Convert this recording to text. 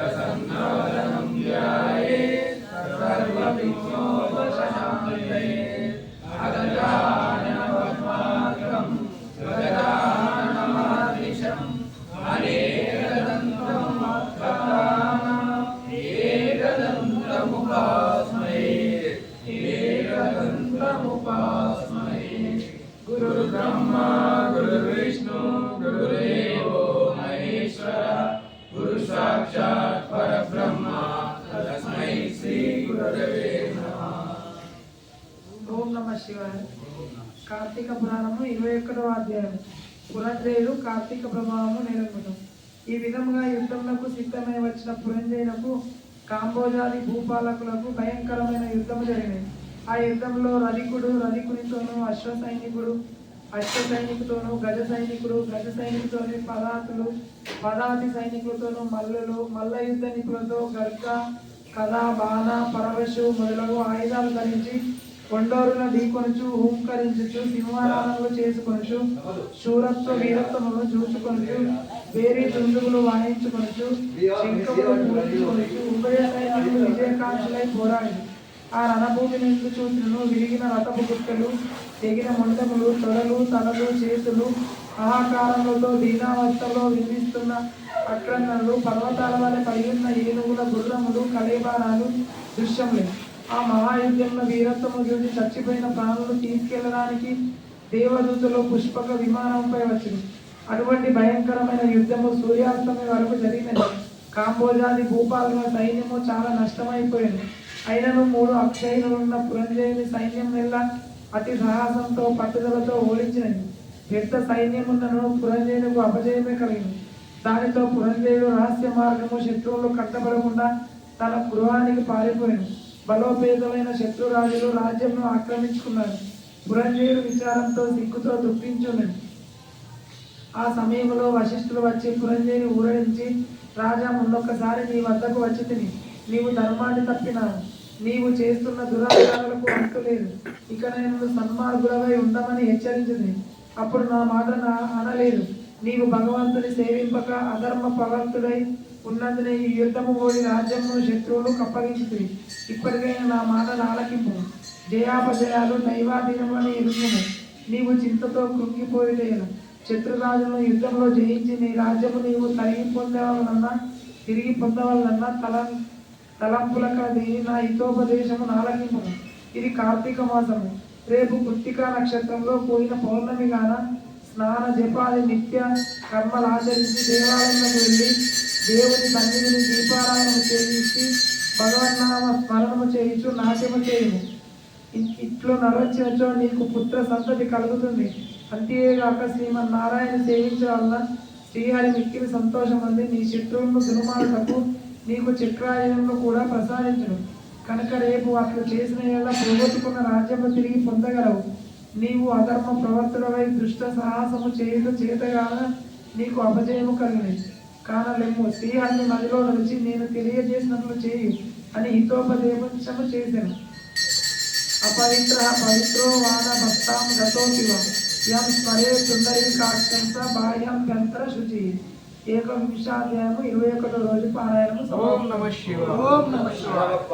प्रसन्नवदनं ध्यायेत् सर्वविघ्नोपशान्तये अगजाननपद्मार्कं गजाननमहर्निशम् अनेकदन्तं भक्तानाम् एकदन्तमुपास्महे गुरुर्ब्रह्मा गुरुर्विष्णु गुरुर्देवो महेश्वर गुरु साक्षात् परब्रह्म तस्मै श्री गुरवे नमः। ఓం నమః శివాయ. కార్తీక పురాణము 21వ అధ్యాయం. పురంజయుడు కార్తీక ప్రభావము నిరంకుశం. ఈ విధముగా యుద్ధములకు సిద్ధమై వచ్చిన పురంజయునకు కాంబోజాది భూపాలకులకు భయంకరమైన యుద్ధము జరిగింది. ఆ యుద్ధంలో రధికునితోనూ అశ్వ సైనికుతోనూ గజ సైనికుతోని పదాతి సైనికులతోనూ మల్ల యుద్ధ నిపులతో గర్గ కథ బాణ పరవశు మొదలగు ఆయుధాలు ధరించి కొండోరున ఢీకొనుచు హూంకరించుచు సింహారాధనలు చేసుకొనుచు శూరత్వ వీరత్వమును చూచుకొనుచు వేరే దుందుగులు వాయించుకొనుచు శంఖములు పూజించుకొనుచు ఉభయ సైనికులు విజయకాంక్షలై పోరాడింది. ఆ రణభూమి నిందు చూసినను విరిగిన రథపు గుట్టలు, తెగిన మొండములు, తొడలు, తలలు, చేతులు, ఆహాకారములతో దీనావస్థలో వినిపిస్తున్న అక్రందనలు, పర్వతాల వల్ల పడి ఉన్న ఏనుగుల గుర్రములు, కళేబారాలు దృశ్యములే. ఆ మహాయుద్ధంలో వీరత్వము చూసి చచ్చిపోయిన ప్రాణులు తీసుకెళ్లడానికి దేవదూతలు పుష్పక విమానంపై వచ్చింది. అటువంటి భయంకరమైన యుద్ధము సూర్యాస్తమయం వరకు జరిగినది. కాంబోజాది భూపాలుల సైన్యము చాలా నష్టమైపోయింది. అయినను 3 అక్షయులున్న పురంజయుని సైన్యం నెల్ల అతి సాహసంతో పట్టుదలతో ఓడించినది. పెద్ద సైన్యమున్నను పురంజయునికి అపజయమే కలిగింది. దానితో పురంజయుడు రహస్య మార్గము శత్రువులు కట్టబడకుండా తన గృహానికి పారిపోయింది. బలోపేతమైన శత్రురాజులు రాజ్యంను ఆక్రమించుకున్నారు. పురంజయుడు విచారంతో సిగ్గుతో దుఃఖించున్నది. ఆ సమయంలో వశిష్ఠులు వచ్చి పురంజయుని ఊరడించి, రాజా, మున్నొక్కసారి నీ వద్దకు వచ్చి తిని నీవు ధర్మాన్ని తప్పినావు. నీవు చేస్తున్న దురాచారాలకు అంతు లేదు. ఇక నేను సన్మార్గులవై ఉండమని హెచ్చరించింది. అప్పుడు నా మాట అనలేదు. నీవు భగవంతుని సేవింపక అధర్మ ప్రవర్తుడై ఉన్నందునే ఈ యుద్ధము ఓడి రాజ్యమును శత్రువులు కప్పగించుతుంది. ఇప్పటికైనా నా మాటను ఆలకింపు. జయాపజయాలు దైవాధీనమని ఎరుగుము. నీవు చింతతో కృంగిపోయేలేను. శత్రురాజులను యుద్ధంలో జయించి నీ రాజ్యము నీవు తిరిగి పొందవాలన్నా తలంపులక దేని నా హితోపదేశము ఆలకింపు. ఇది కార్తీక మాసము. రేపు కృత్తికా నక్షత్రంలో పోయిన పౌర్ణమి గాన స్నాన జపాది నిత్య కర్మలు ఆచరించి దేవాలయంలోకి వెళ్ళి దేవుని సన్నిధిని దీపారాధన చేయించి భగవన్నామ స్మరణము చేయించు నాట్యము చేయుము. ఇట్లు నరచినచో నీకు పుత్ర సంతతి కలుగుతుంది. అంతేగాక శ్రీమన్నారాయణ సేవించడం వలన శ్రీహరి మిక్కిలి సంతోషం అంది నీ శత్రువులను దుర్మార్గకు నీకు చక్రాయుధంలో కూడా ప్రసాదించను. కనుక రేపు అట్లు చేసిన ఏళ్ళ పోగొట్టుకున్న రాజ్యము తిరిగి పొందగలవు. నీవు అధర్మ ప్రవర్తనపై దుష్ట సాహసము చేయుట చేతగాన నీకు అపజయము కలిగినది. కానలేము శ్రీహరిని నదిలో నడిచి నేను తెలియజేసినట్లు చేయి అని హితోపదేశము చేశాను. అపవిత్ర పవిత్రో వాన భక్తాం గతోపివ యం స్మరే సుందరీకాక్షంస బాహ్యం గంతర శుచి. 21వ అధ్యాయము 21వ రోజు పారాయణము. ఓం నమః శివాయ. ఓం నమః శివాయ.